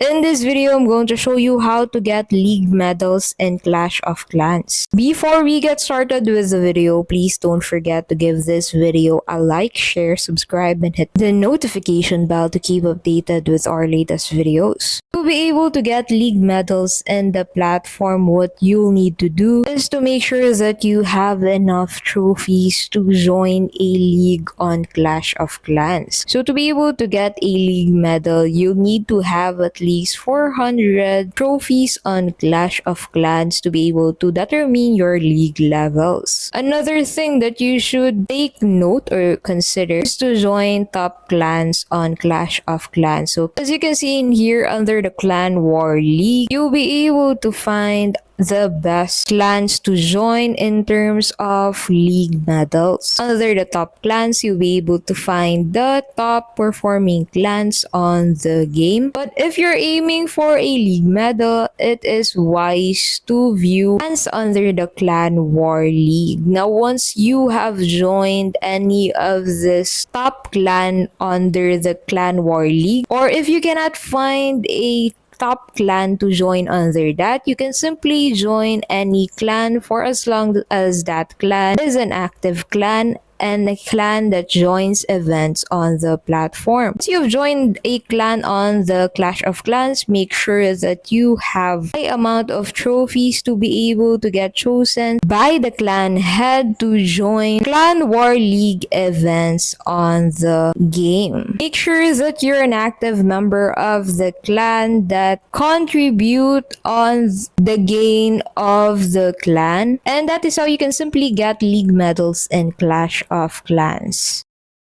In this video, I'm going to show you how to get league medals in Clash of Clans. Before we get started with the video, please don't forget to give this video a like, share, subscribe, and hit the notification bell to keep updated with our latest videos. To be able to get league medals in the platform, what you'll need to do is to make sure that you have enough trophies to join a league on Clash of Clans. So to be able to get a league medal, you'll need to have at least 400 trophies on Clash of Clans to be able to determine your league levels. Another thing that you should take note or consider is to join top clans on Clash of Clans. So as you can see in here under the Clan War League, you'll be able to find the best clans to join in terms of league medals. Under the top clans, you'll be able to find the top performing clans on the game. But if you're aiming for a league medal, it is wise to view clans under the Clan War League. Now, once you have joined any of this top clan under the Clan War League, or if you cannot find a top clan to join under that, you can simply join any clan for as long as that clan is an active clan and a clan that joins events on the platform. Once you've joined a clan on the Clash of Clans, make sure that you have a high amount of trophies to be able to get chosen by the clan head to join Clan War League events on the game. Make sure that you're an active member of the clan that contribute on the gain of the clan, and that is how you can simply get league medals in Clash of Clans.